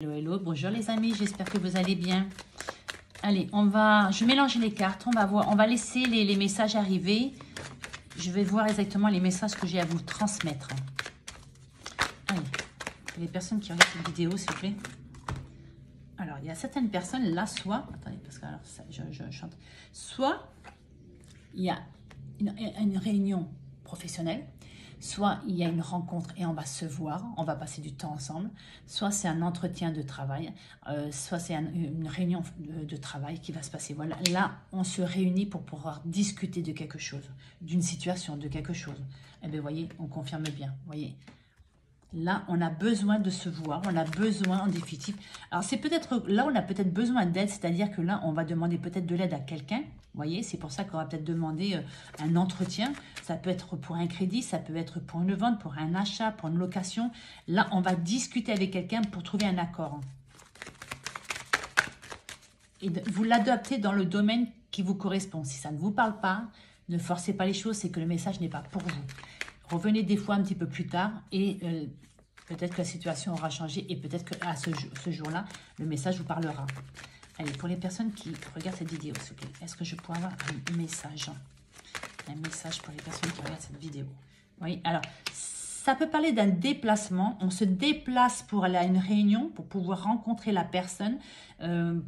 Hello, hello, bonjour les amis, j'espère que vous allez bien. Allez, je mélange les cartes, on va laisser les messages arriver. Je vais voir exactement les messages que j'ai à vous transmettre. Allez, les personnes qui regardent cette vidéo, s'il vous plaît. Alors, il y a certaines personnes là, attendez, parce que alors, je chante. Soit, il y a une réunion professionnelle. Soit il y a une rencontre et on va se voir, on va passer du temps ensemble. Soit c'est un entretien de travail, soit c'est une réunion de travail qui va se passer. Voilà, là, on se réunit pour pouvoir discuter de quelque chose, d'une situation, de quelque chose. Eh bien, vous voyez, on confirme bien, vous voyez. Là, on a besoin de se voir, on a besoin en définitive. Alors, c'est peut-être là, on a peut-être besoin d'aide, c'est-à-dire que là, on va demander peut-être de l'aide à quelqu'un. Vous voyez, c'est pour ça qu'on va peut-être demander un entretien. Ça peut être pour un crédit, ça peut être pour une vente, pour un achat, pour une location. Là, on va discuter avec quelqu'un pour trouver un accord. Et vous l'adoptez dans le domaine qui vous correspond. Si ça ne vous parle pas, ne forcez pas les choses, c'est que le message n'est pas pour vous. Revenez des fois un petit peu plus tard et peut-être que la situation aura changé et peut-être qu'à ce jour-là, le message vous parlera. Allez, pour les personnes qui regardent cette vidéo, s'il vous plaît, est-ce que je peux avoir un message? Un message pour les personnes qui regardent cette vidéo. Oui, alors, ça peut parler d'un déplacement. On se déplace pour aller à une réunion, pour pouvoir rencontrer la personne,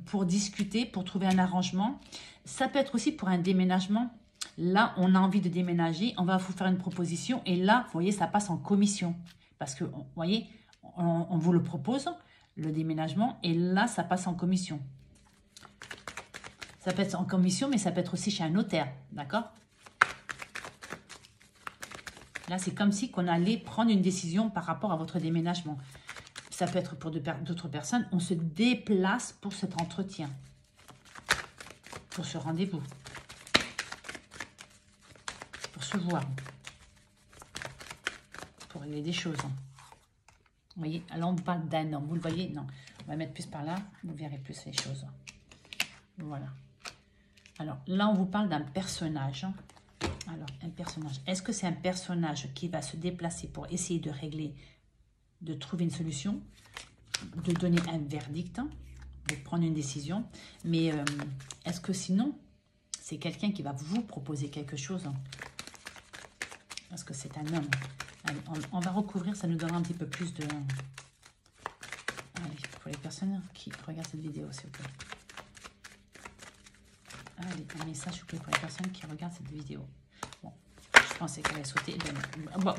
pour discuter, pour trouver un arrangement. Ça peut être aussi pour un déménagement. Là, on a envie de déménager, on va vous faire une proposition et là, vous voyez, ça passe en commission. Parce que, vous voyez, on vous le propose, le déménagement, et là, ça passe en commission. Ça peut être en commission, mais ça peut être aussi chez un notaire, d'accord? Là, c'est comme si qu'on allait prendre une décision par rapport à votre déménagement. Ça peut être pour d'autres personnes. On se déplace pour cet entretien, pour ce rendez-vous. Se voir pour régler des choses. Vous voyez, alors on parle d'un homme, vous le voyez? Non, on va mettre plus par là, vous verrez plus les choses. Voilà. Alors là, on vous parle d'un personnage. Alors, un personnage. Est-ce que c'est un personnage qui va se déplacer pour essayer de régler, de trouver une solution, de donner un verdict, de prendre une décision? Mais est-ce que sinon, c'est quelqu'un qui va vous proposer quelque chose? Parce que c'est un homme. Allez, on va recouvrir, ça nous donnera un petit peu plus de... Allez, pour les personnes qui regardent cette vidéo, s'il vous plaît. Allez, un message, s'il vous plaît, pour les personnes qui regardent cette vidéo. Bon, je pensais qu'elle allait sauter. Bon.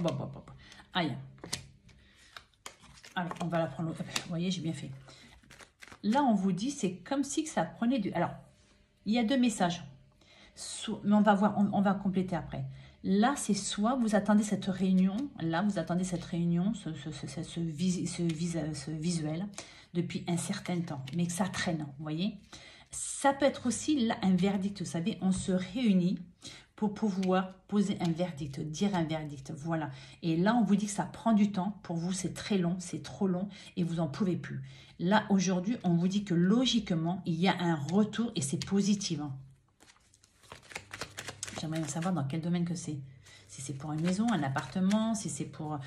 Aïe. Alors, on va la prendre... Vous voyez, j'ai bien fait. Là, on vous dit, c'est comme si ça prenait du... Alors, il y a deux messages. Mais on va voir, on va compléter après. Là, c'est soit vous attendez cette réunion, là, vous attendez cette réunion, ce visuel, depuis un certain temps, mais que ça traîne, vous voyez. Ça peut être aussi là, un verdict, vous savez, on se réunit pour pouvoir poser un verdict, dire un verdict, voilà. Et là, on vous dit que ça prend du temps, pour vous, c'est très long, c'est trop long, et vous n'en pouvez plus. Là, aujourd'hui, on vous dit que logiquement, il y a un retour, et c'est positif, hein. J'aimerais savoir dans quel domaine que c'est. Si c'est pour une maison, un appartement, si c'est pour,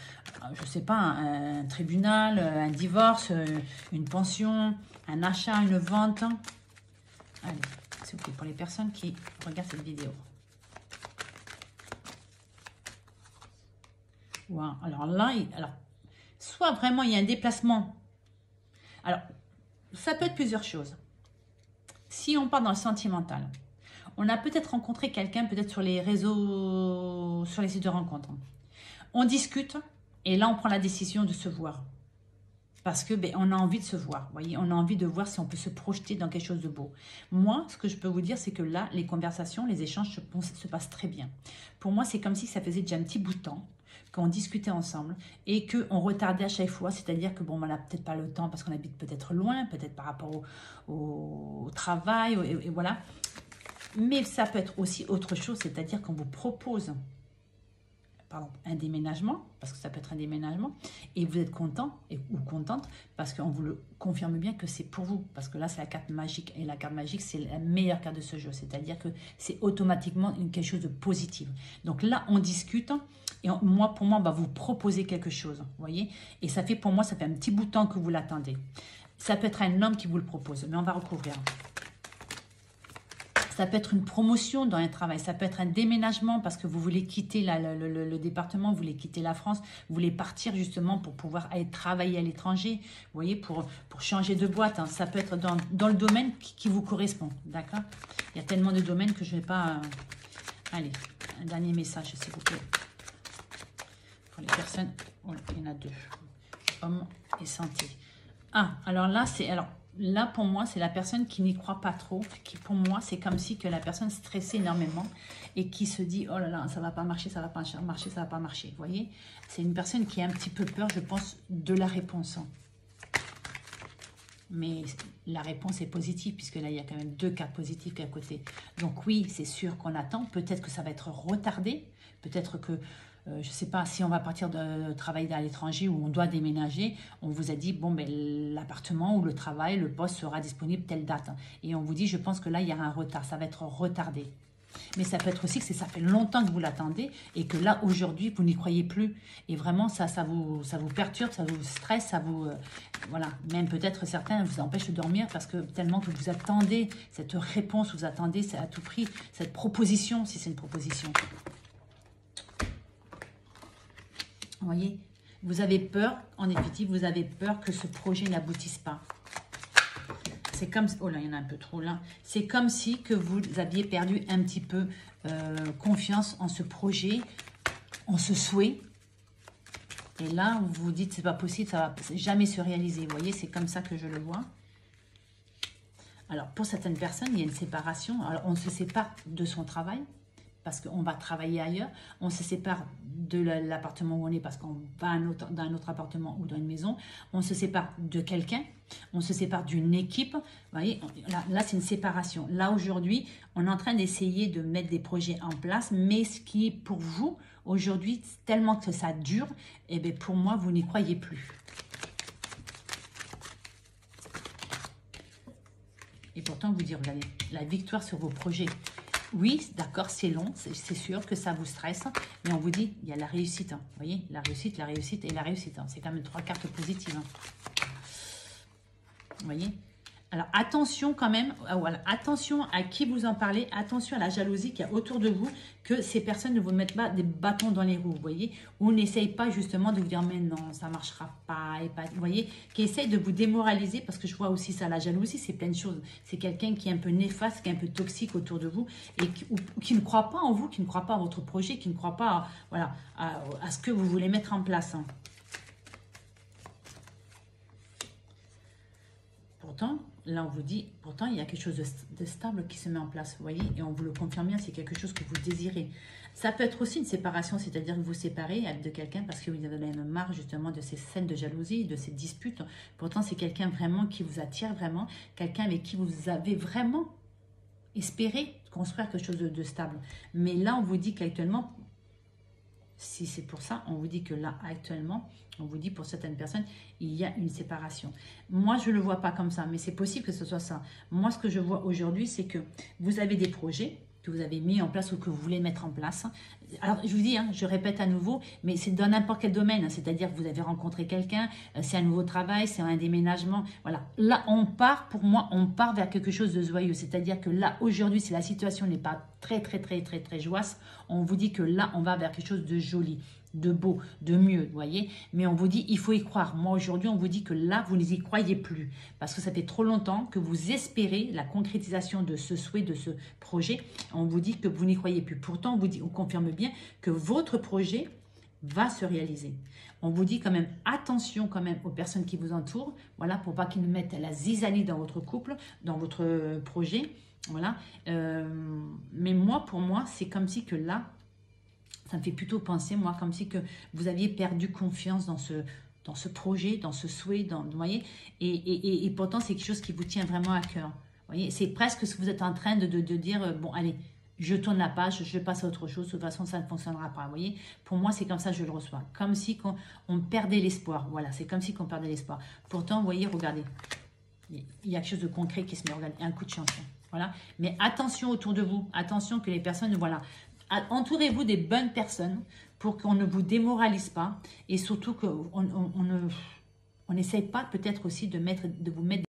je ne sais pas, un tribunal, un divorce, une pension, un achat, une vente. Allez, s'il vous plaît, pour les personnes qui regardent cette vidéo. Wow. Alors là, soit vraiment il y a un déplacement. Alors, ça peut être plusieurs choses. Si on part dans le sentimental, on a peut-être rencontré quelqu'un, peut-être sur les réseaux, sur les sites de rencontres. On discute et là, on prend la décision de se voir. Parce que on a envie de se voir. Vous voyez, on a envie de voir si on peut se projeter dans quelque chose de beau. Moi, ce que je peux vous dire, c'est que là, les conversations, les échanges se passent très bien. Pour moi, c'est comme si ça faisait déjà un petit bout de temps qu'on discutait ensemble et qu'on retardait à chaque fois. C'est-à-dire que, bon, on n'a peut-être pas le temps parce qu'on habite peut-être loin, peut-être par rapport au travail, et voilà. Mais ça peut être aussi autre chose, c'est-à-dire qu'on vous propose un déménagement, parce que ça peut être un déménagement, et vous êtes content ou contente parce qu'on vous le confirme bien que c'est pour vous. Parce que là, c'est la carte magique, et la carte magique, c'est la meilleure carte de ce jeu, c'est-à-dire que c'est automatiquement quelque chose de positif. Donc là, on discute, et pour moi, on va vous proposer quelque chose, vous voyez. Et ça fait, pour moi, ça fait un petit bout de temps que vous l'attendez. Ça peut être un homme qui vous le propose, mais on va recouvrir. Ça peut être une promotion dans un travail, ça peut être un déménagement parce que vous voulez quitter le département, vous voulez quitter la France, vous voulez partir justement pour pouvoir aller travailler à l'étranger, vous voyez, pour changer de boîte. Hein. Ça peut être dans le domaine qui vous correspond, d'accord? Il y a tellement de domaines que je ne vais pas... Allez, un dernier message, s'il vous plaît. Pour les personnes... Oh, il y en a deux. Homme et santé. Ah, alors là, c'est... Alors, là, pour moi, c'est la personne qui n'y croit pas trop. Qui, pour moi, c'est comme si que la personne stressait énormément et qui se dit, oh là là, ça va pas marcher, ça va pas marcher, ça va pas marcher. Vous voyez? C'est une personne qui a un petit peu peur, je pense, de la réponse. Mais la réponse est positive, puisque là, il y a quand même 2 cartes positives à côté. Donc oui, c'est sûr qu'on attend. Peut-être que ça va être retardé. Peut-être que, je ne sais pas, si on va partir de travailler à l'étranger ou on doit déménager, on vous a dit, bon, ben, l'appartement ou le travail, le poste sera disponible telle date. Et on vous dit, je pense que là, il y a un retard. Ça va être retardé. Mais ça peut être aussi que ça fait longtemps que vous l'attendez et que là, aujourd'hui, vous n'y croyez plus. Et vraiment, ça vous perturbe, ça vous stresse, ça vous... voilà, même peut-être certains vous empêchent de dormir parce que tellement que vous attendez cette réponse, vous attendez à tout prix cette proposition, si c'est une proposition. Vous voyez, vous avez peur, en définitive, vous avez peur que ce projet n'aboutisse pas. C'est comme... Oh là, il y en a un peu trop là. C'est comme si que vous aviez perdu un petit peu confiance en ce projet, en ce souhait. Et là, vous vous dites, c'est pas possible, ça va jamais se réaliser. Vous voyez, c'est comme ça que je le vois. Alors, pour certaines personnes, il y a une séparation. Alors, on se sépare de son travail parce qu'on va travailler ailleurs. On se sépare de l'appartement où on est parce qu'on va dans un autre appartement ou dans une maison. On se sépare de quelqu'un. On se sépare d'une équipe. Vous voyez, là c'est une séparation. Là, aujourd'hui, on est en train d'essayer de mettre des projets en place. Mais ce qui est pour vous, aujourd'hui, tellement que ça dure, eh bien, pour moi, vous n'y croyez plus. Et pourtant, vous dire, regardez, la victoire sur vos projets. Oui, d'accord, c'est long, c'est sûr que ça vous stresse, mais on vous dit, il y a la réussite. Hein. Vous voyez, la réussite et la réussite. Hein. C'est quand même 3 cartes positives. Hein. Vous voyez? Alors, attention quand même, voilà, attention à qui vous en parlez, attention à la jalousie qu'il y a autour de vous, que ces personnes ne vous mettent pas des bâtons dans les roues, vous voyez, ou n'essayent pas justement de vous dire, mais non, ça ne marchera pas, et pas, vous voyez, qui essayent de vous démoraliser, parce que je vois aussi ça, la jalousie, c'est plein de choses. C'est quelqu'un qui est un peu néfaste, qui est un peu toxique autour de vous, et qui ne croit pas en vous, qui ne croit pas à votre projet, qui ne croit pas voilà, à ce que vous voulez mettre en place. Hein. Pourtant, là, on vous dit, pourtant, il y a quelque chose de stable qui se met en place, vous voyez, et on vous le confirme bien, c'est quelque chose que vous désirez. Ça peut être aussi une séparation, c'est-à-dire que vous séparez de quelqu'un parce que vous avez même marre justement de ces scènes de jalousie, de ces disputes. Pourtant, c'est quelqu'un vraiment qui vous attire vraiment, quelqu'un avec qui vous avez vraiment espéré construire quelque chose de stable. Mais là, on vous dit qu'actuellement, si c'est pour ça, on vous dit que là, actuellement, on vous dit pour certaines personnes, il y a une séparation. Moi, je ne le vois pas comme ça, mais c'est possible que ce soit ça. Moi, ce que je vois aujourd'hui, c'est que vous avez des projets que vous avez mis en place ou que vous voulez mettre en place. Alors, je vous dis, hein, je répète à nouveau, mais c'est dans n'importe quel domaine. Hein, c'est-à-dire que vous avez rencontré quelqu'un, c'est un nouveau travail, c'est un déménagement. Voilà. Là, on part, pour moi, on part vers quelque chose de joyeux. C'est-à-dire que là, aujourd'hui, si la situation n'est pas très joyeuse, on vous dit que là, on va vers quelque chose de joli, de beau, de mieux, vous voyez. Mais on vous dit, il faut y croire. Moi, aujourd'hui, on vous dit que là, vous n'y croyez plus. Parce que ça fait trop longtemps que vous espérez la concrétisation de ce souhait, de ce projet. On vous dit que vous n'y croyez plus. Pourtant, on confirme bien que votre projet va se réaliser. On vous dit quand même, attention quand même aux personnes qui vous entourent. Voilà, pour pas qu'ils ne mettent la zizanie dans votre couple, dans votre projet. Voilà. Mais moi, pour moi, c'est comme si que là, ça me fait plutôt penser, moi, comme si que vous aviez perdu confiance dans ce projet, dans ce souhait, vous voyez, et pourtant, c'est quelque chose qui vous tient vraiment à cœur. Vous voyez, c'est presque ce que vous êtes en train de dire, bon, allez, je tourne la page, je passe à autre chose, de toute façon, ça ne fonctionnera pas. Vous voyez, pour moi, c'est comme ça que je le reçois. Comme si on perdait l'espoir. Voilà, c'est comme si qu'on perdait l'espoir. Pourtant, vous voyez, regardez, il y a quelque chose de concret qui se met, regardez, un coup de chance. Voilà, mais attention autour de vous, attention que les personnes, voilà, entourez-vous des bonnes personnes pour qu'on ne vous démoralise pas et surtout qu'on ne... On n'essaye pas peut-être aussi de vous mettre